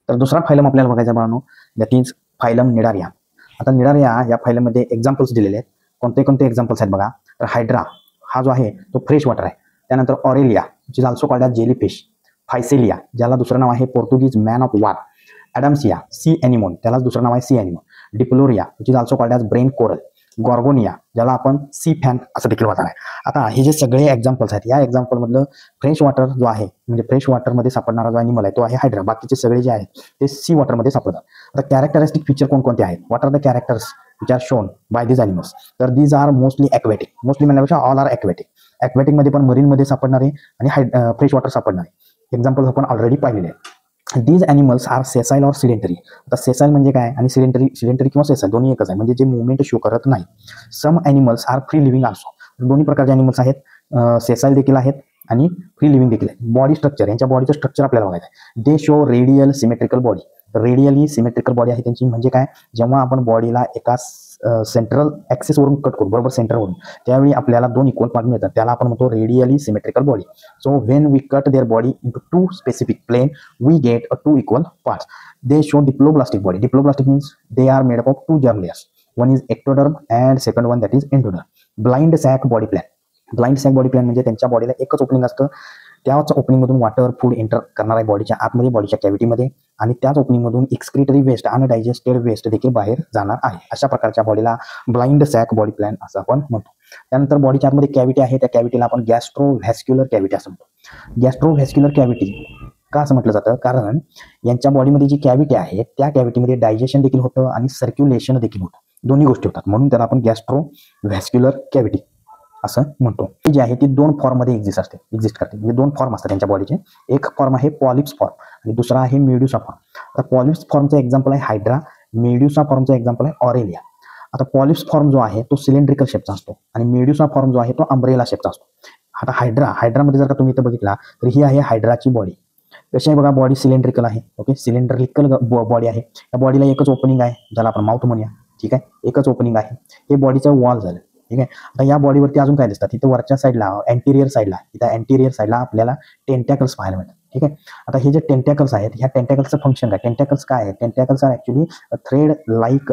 तर दुसरा फायलम आपल्याला बघायचा बाळांनो, दॅट इज फायलम निडारिया. आता निडारिया या फायलममध्ये एक्झाम्पल्स दिलेले आहेत. कोणते कोणते एक्झाम्पल्स आहेत बघा. तर हायड्रा हा जो आहे तो फ्रेश वॉटर आहे. त्यानंतर Aurelia which is also called as jellyfish. Physalia ज्याला दुसरं नाव आहे Portuguese man of war. Adamsia sea anemone त्याला दुसरं नाव आहे sea anemone. Diploria which is also called as brain coral. Gorgonia ज्याला आपण सी फॅन असं देखील वाटणार आहे. आता हे जे सगळे एक्झाम्पल्स आहेत या एक्झाम्पलमधलं फ्रेश वॉटर जो आहे म्हणजे फ्रेश वॉटरमध्ये सापडणारा जो ॲनिमल आहे तो आहे हायड्रा. बाकीचे सगळे जे आहेत ते सी वॉटरमध्ये सापडतात. आता कॅरेक्टरिस्टिक फीचर कोणकोणते आहेत, what are the characters which are shown by these animals. तर these are mostly aquatic. Mostly म्हणण्यापेक्षा ऑल आर ॲक्वॅटिक. ॲक्वॅटिकमध्ये पण मरीनमध्ये सापडणारे आणि फ्रेश वॉटर सापडणारे एक्झाम्पल्स आपण ऑलरेडी पाहिलेले आहेत. These animals are sessile or sedentary. आता सेसाईल म्हणजे काय आणि सिडेंटरी किंवा सेसाईल दोन्ही एकच आहे, म्हणजे जे मुवमेंट शो करत नाही. Some animals are free living also. दोन्ही प्रकारचे ॲनिमल्स आहेत, सेसाईल देखील आहेत आणि फ्री लिव्हिंग देखील आहे. बॉडी स्ट्रक्चर यांच्या बॉडीचं स्ट्रक्चर आपल्याला बघायचं आहे. दे show radial symmetrical body. Radially symmetrical body आहे त्यांची. म्हणजे काय, जेव्हा आपण बॉडीला एका सेंट्रल ॲक्सिसवरून कट करू बरोबर सेंटरवरून, त्यावेळी आपल्याला दोन इक्वल पार्ट मिळतात. त्याला आपण म्हणतो radially symmetrical body. So when we cut their body into two specific plane we get two equal parts. They show diploblastic body. Diploblastic means they are made up of two germ layers. One is ectoderm and second one that is endoderm. Blind sac body plan. Blind sac body plan म्हणजे त्यांच्या बॉडीला एकच opening असतं. त्याच ओपनिंगमधून water food enter करणार आहे बॉडीच्या आतमध्ये बॉडीच्या कॅव्हिटीमध्ये आणि त्याच ओपनिंगमधून एक्सक्रिटरी वेस्ट आणि डायजेस्टेड वेस्ट देखील बाहेर जाणार आहे. अशा प्रकारच्या बॉडीला ब्लाइंड सॅक बॉडी प्लॅन असं आपण म्हणतो. त्यानंतर बॉडीच्या आतमध्ये कॅव्हिटी आहे, त्या कॅव्हिटीला आपण गॅस्ट्रोव्हॅस्क्युलर कॅव्हिटी असं म्हणतो. गॅस्ट्रोव्हॅस्क्युलर कॅव्हिटी का असं म्हटलं जातं, कारण यांच्या बॉडीमध्ये जी कॅव्हिटी आहे त्या कॅव्हिटीमध्ये डायजेशन देखील होतं आणि सर्क्युलेशन देखील होतं. दोन्ही गोष्टी होतात म्हणून त्याला आपण गॅस्ट्रोव्हॅस्क्युलर कॅव्हिटी असं म्हणतो. ही जी आहे ती दोन फॉर्ममध्ये एक्झिस्ट करते. म्हणजे दोन फॉर्म असतात त्यांच्या बॉडीचे. एक फॉर्म आहे पॉलिप्स फॉर्म आणि दुसरा आहे मेड्युसा फॉर्म. तर पॉलिप्स फॉर्मचं एक्झाम्पल आहे हायड्रा. मेड्युसा फॉर्मचं एक्झाम्पल आहे ऑरेलिया. आता पॉलिप्स फॉर्म जो आहे तो सिलेंड्रिकल शेपचा असतो आणि मेड्युसा फॉर्म जो आहे तो अम्ब्रेला शेपचा असतो. आता हायड्रामध्ये जर का तुम्ही इथं बघितला तर ही आहे हायड्राची बॉडी. कशी आहे बघा, बॉडी सिलेंड्रिकल आहे. ओके, सिलेंड्रिकल बॉडी आहे. या बॉडीला एकच ओपनिंग आहे ज्याला आपण माउथ म्हणूया. ठीक आहे, एकच ओपनिंग आहे. हे बॉडीचं वॉल झालं. ठीक आहे, आता या बॉडीवरती अजून काय दिसतात, इथं वरच्या साईडला अँटिरियर साईडला आपल्याला टेंटॅकल्स पाहायला मिळतात. ठीक आहे, आता हे जे टेंटॅकल्स आहेत ह्या टेंटॅकल्सचं फंक्शन काय, टेंटॅकल्स काय आहे, tentacles are actually thread like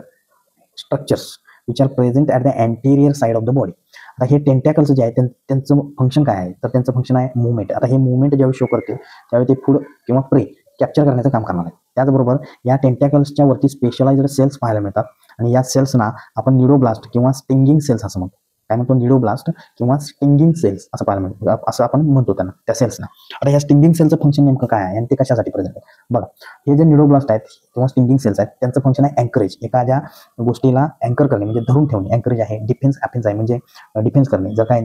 structures which are present at the anterior side of the body. आता हे टेंटॅकल्स जे आहे त्यांचं फंक्शन काय आहे, तर त्यांचं फंक्शन आहे मुवमेंट. आता हे मुवमेंट ज्यावेळी शो करते त्यावेळी ते फूड किंवा प्रे कॅप्चर करण्याचं काम करणार आहे. त्याचबरोबर या टेंटॅकल्सच्या वरती स्पेशलाइज्ड सेल्स पाहायला मिळतात आणि या सेल्सना आपण न्यूरोब्लास्ट किंवा स्टिंगिंग सेल्स असं म्हणतो. काय म्हणतो, न्यूरोब्लास्ट किंवा स्टिंगिंग सेल्स असं पाहायला मिळतं, असं आपण म्हणतो त्यांना, त्या सेल्सना. आता या स्टिंगिंग सेलचं फंक्शन नेमकं काय आहे आणि ते कशासाठी प्रेझेंट आहे बघा. हे जे न्यूरोब्लास्ट आहेत किंवा स्टिंगिंग सेल्स आहेत त्यांचं फंक्शन आहे अँकरेज. एखाद्या गोष्टीला अँकर करणे म्हणजे धरून ठेवणे. अँकरेज आहे. डिफेन्स आहे म्हणजे डिफेन्स करणे. जर का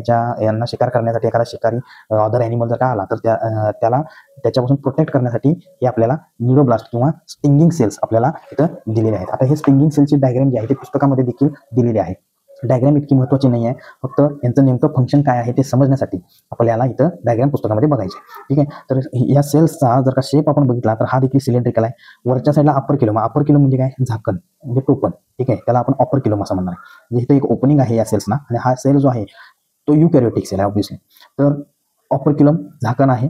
यांना शिकार करण्यासाठी एखादा शिकारी अदर ॲनिमल जर का आला तर त्याला त्याच्यापासून प्रोटेक्ट करण्यासाठी हे आपल्याला न्यूरोब्लास्ट किंवा स्टिंगिंग सेल्स आपल्याला इथं दिलेले आहेत. आता हे स्टिंगिंग सेलची डायग्राम जी आहे ते पुस्तकामध्ये देखील दिलेली आहे. डायग्राम इतकी महत्त्वाची नाही आहे, फक्त यांचं नेमकं फंक्शन काय आहे ते समजण्यासाठी आपल्याला इथं डायग्राम पुस्तकामध्ये बघायचे. ठीक आहे, तर या सेल्सचा जर का शेप आपण बघितला तर हा देखील सिलेंड्रिकल आहे. वरच्या साईडला अपर किलोम म्हणजे काय, झाकण म्हणजे टोपण. ठीक आहे, त्याला आपण अपर किलोम असं म्हणणार आहे. म्हणजे इथं एक ओपनिंग आहे या सेल्सना आणि हा सेल जो आहे तो युकॅरियोटिक सेल आहे ऑब्व्हियसली. तर अपर किलोम झाकण आहे.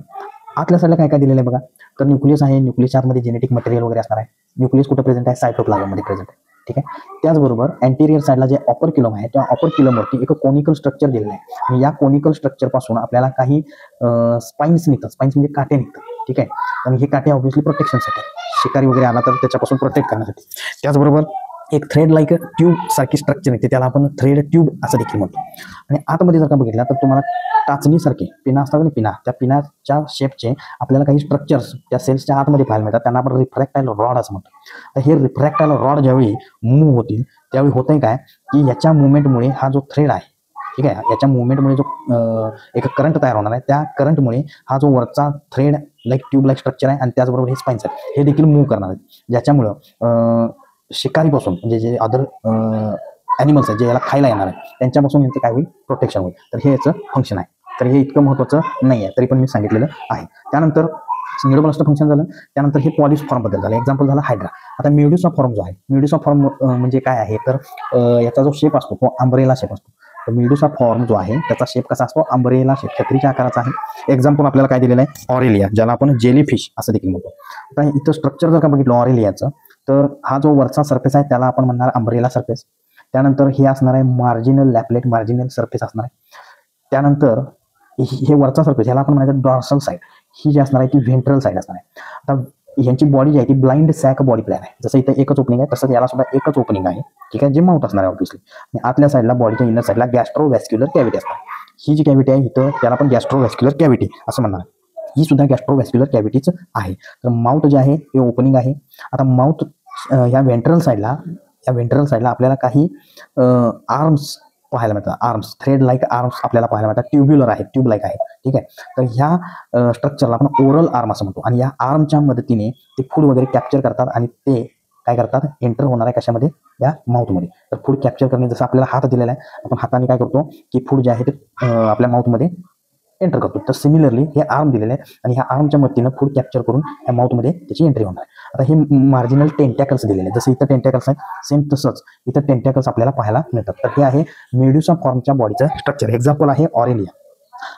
आतल्या साईडला काय काय दिलेलं आहे बघा, तर न्यूक्लियस आहे. न्यूक्लियसच्या आतमध्ये जेनेटिक मटेरियल वगैरे असणार आहे. न्यूक्लियस कुठं प्रेझेंट आहे, सायटोप्लाझममध्ये प्रेझेंट आहे. ठीक आहे, त्याचबरोबर अँटिरियर साईडला जे अपर किलोम आहे त्या अपर किलोमवरती एक कोनिकल स्ट्रक्चर दिलेलं आहे आणि या कोनिकल स्ट्रक्चर पासून आपल्याला काही स्पाइन्स निघतात. स्पाइन्स म्हणजे काटे निघतात. ठीक आहे, आणि हे काटे ऑब्व्हियसली प्रोटेक्शनसाठी, शिकारी वगैरे आला तर त्याच्यापासून प्रोटेक्ट करण्यासाठी. त्याचबरोबर एक थ्रेड लाईक ट्यूब सारखी स्ट्रक्चर येते, त्याला आपण थ्रेड ट्यूब असं देखील म्हणतो. आणि आतमध्ये जर का बघितला तर तुम्हाला टाचणीसारखे पिना असतात ना, त्या पिनाच्या शेपचे आपल्याला काही स्ट्रक्चर्स त्या सेल्सच्या आतमध्ये पाहायला मिळतात. त्यांना आपण रिफ्रॅक्टाईल रॉड असं म्हणतो. तर हे रिफ्रॅक्टाईल रॉड ज्यावेळी मूव्ह होतील त्यावेळी होतंय काय की याच्या मुवमेंटमुळे हा जो थ्रेड आहे, ठीक आहे, याच्या मुवमेंटमुळे जो एक करंट तयार होणार आहे, त्या करंटमुळे हा जो वरचा thread like tube like structure आहे आणि त्याचबरोबर हे स्पाइन्स आहे हे देखील मूव्ह करणार आहेत, ज्याच्यामुळं शिकारीपासून म्हणजे जे अदर ॲनिमल्स आहेत जे याला खायला येणार आहे त्यांच्यापासून यांचं काय होईल, प्रोटेक्शन होईल. तर हे याचं फंक्शन आहे. तर हे इतकं महत्त्वाचं नाही आहे, तरी पण मी सांगितलेलं आहे. त्यानंतर न्यूरोब्लास्ट फंक्शन झालं. त्यानंतर हे पॉलिश फॉर्मबद्दल झालं. एक्झाम्पल झाला हायड्रा. आता मेड्युसा फॉर्म जो आहे, मेड्युसा फॉर्म म्हणजे काय आहे तर याचा जो शेप असतो तो अम्ब्रेला शेप असतो. तर मेडुसा फॉर्म जो आहे त्याचा शेप कसा असतो, अंब्रेला शेप, छत्रीच्या आकाराचा आहे. एक्झाम्पल आपल्याला काय दिलेलं आहे, ऑरेलिया, ज्याला आपण जेलीफिश असं देखील म्हणतो. आता इथं स्ट्रक्चर जर का बघितलं ऑरेलियाचं, तर हा जो वरचा सरफेस आहे त्याला आपण म्हणणार अंब्रेला सरफेस. त्यानंतर हे असणार आहे मार्जिनल लॅपलेट, मार्जिनल सरफेस असणार आहे. त्यानंतर हे वरचा सरफेस ह्याला आपण म्हणायचं डॉर्सल साईड, ही जी असणार आहे ती व्हेंट्रल साईड असणार आहे. आता यांची बॉडी जी आहे ती ब्लाइंड सॅक बॉडी प्लॅन आहे. जसं इथं एकच ओपनिंग आहे तसंच याला सुद्धा एकच ओपनिंग आहे, ठीक आहे, जे माउथ असणार आहे ऑब्विसली. आणि आतल्या साईडला बॉडीच्या इनर साईडला गॅस्ट्रोव्हॅस्क्युलर कॅव्हिटी असणार. ही जी कॅव्हिटी आहे इथं त्याला आपण गॅस्ट्रोव्हॅस्क्युलर कॅव्हिटी असं म्हणणार आहे. ही सुद्धा गॅस्ट्रोव्हॅस्क्युलर कॅव्हिटीच आहे. तर माउथ जे आहे हे ओपनिंग आहे. आता माउथ या व्हेंट्रल साईडला आपल्याला काही आर्म्स पाहायला मिळतात. आर्म्स, थ्रेड लाईक आर्म्स आपल्याला पाहायला मिळतात. ट्युब्युलर आहे, ट्यूब लाईक आहे, ठीक आहे. तर ह्या स्ट्रक्चरला आपण ओरल आर्म असं म्हणतो. आणि या आर्मच्या मदतीने ते फूड वगैरे कॅप्चर करतात आणि ते काय करतात, एंटर होणार आहे कशामध्ये, या माउथमध्ये. तर फूड कॅप्चर करणे, जसं आपल्याला हात दिलेला आहे, आपण हाताने काय करतो की फूड जे आहे ते आपल्या माउथमध्ये एंटर करतो. तर सिमिलरली हे आर्म दिलेले आहे आणि ह्या आर्मच्या मदतीनं फूड कॅप्चर करून या माउथमध्ये त्याची एंट्री होणार आहे. आता हे मार्जिनल टेंटॅकल्स दिलेले आहेत, जसं इथं टेंटॅकल्स आहेत सेम तसंच इथं टेंटॅकल्स आपल्याला पाहायला मिळतात. तर हे आहे मेडुसा फॉर्मच्या बॉडीचं स्ट्रक्चर. एक्झाम्पल आहे ऑरेलिया.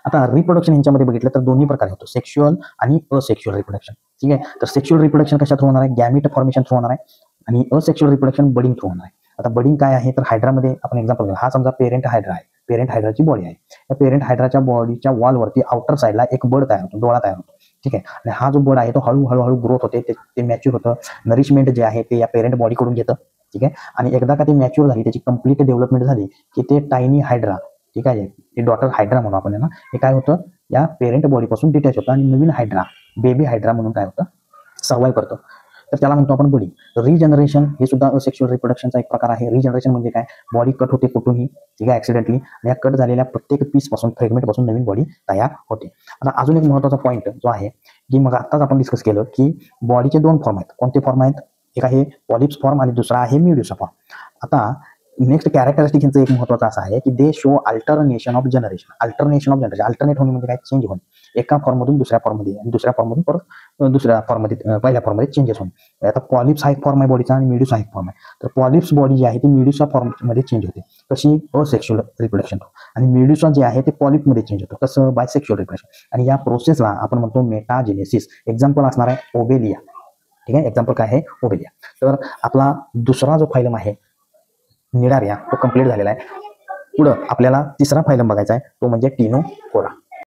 आता रिप्रोडक्शन यांच्यामध्ये बघितलं तर दोन्ही प्रकारे होतो, सेक्शुअल आणि असेक्शुअल रिप्रोडक्शन, ठीक आहे. तर सेक्शुअल रिप्रोडक्शन कशा थ्रू होणार आहे, गॅमिट फॉर्मेशन थ्रू होणार आहे. आणि असेक्शुअल रिप्रोडक्शन बडिंग थ्रू होणार आहे. आता बडिंग काय आहे, तर हायड्रामध्ये आपण एक्झाम्पल घेऊ. हा समजा पेरेंट हायड्रा आहे, पेरेंट हायड्राची बॉडी आहे. या पेरेंट हायड्राच्या बॉडीच्या वॉलवरती आउटर साईडला एक बड तयार होतो, डोळा तयार होतो, ठीक आहे. आणि हा जो बड आहे तो हळूहळू ग्रोथ होते, ते मॅच्युअर होतं. नरिशमेंट जे आहे ते या पेरेंट बॉडीकडून घेतं, ठीक आहे. आणि एकदा का ते मॅच्युअर झाली, त्याची कंप्लीट डेव्हलपमेंट झाली की ते टायनी हायड्रा, ठीक आहे, ते डॉटर हायड्रा म्हणून आपण, हे काय होतं, या पेरेंट बॉडीपासून डिटॅच होतं आणि नवीन हायड्रा, बेबी हायड्रा म्हणून काय होतं, सर्वाइव्ह करतं. तर त्याला म्हणतो आपण बडिंग. रिजनरेशन हे सुद्धा असेक्शुअल रिप्रोडक्शनचा एक प्रकार आहे. रिजनरेशन म्हणजे काय, बॉडी कट होते कुठूनही, ठीक आहे, ऍक्सिडेंटली, आणि या कट झालेल्या प्रत्येक पीसपासून, फ्रेगमेंटपासून नवीन बॉडी तयार होते. आता अजून एक महत्त्वाचा पॉईंट जो आहे की मग आत्ताच आपण डिस्कस केलं की बॉडीचे दोन फॉर्म आहेत. कोणते फॉर्म आहेत, एक आहे पॉलिप्स फॉर्म आणि दुसरा आहे मेडुसा फॉर्म. आता नेक्स्ट कॅरेक्टरिस्टिक यांचं एक महत्त्वाचं असं आहे की दे show alternation of generation. Alternate होणे म्हणजे काय, चेंज होणे, एका फॉर्ममधून दुसऱ्या फॉर्ममध्ये आणि दुसऱ्या फॉर्ममधून परत दुसऱ्या फॉर्ममध्ये, पहिल्या फॉर्ममध्ये चेंजेस होणे. आता पॉलिप्स हा एक फॉर्म आहे बॉडीचा आणि मेडुसा हा एक फॉर्म आहे. तर पॉलिप्स बॉडी जी आहे ती मेडुसा फॉर्ममध्ये चेंज होते, कशी, असेक्शुअल रिप्रोडक्शन. आणि मेडुसा जे आहे ते पॉलिपमध्ये चेंज होतं, कसं, बायसेक्शुअल रिप्रोडक्शन. आणि या प्रोसेसला आपण म्हणतो मेटाजेनेसिस. एक्झाम्पल असणार आहे ओबेलिया, ठीक आहे. एक्झाम्पल काय आहे, ओबेलिया. तर आपला दुसरा जो फायलम आहे निडारिया तो कंप्लीट झालेला आहे. पुढं आपल्याला तिसरा फायलम बघायचा आहे, तो म्हणजे टिनोफोरा.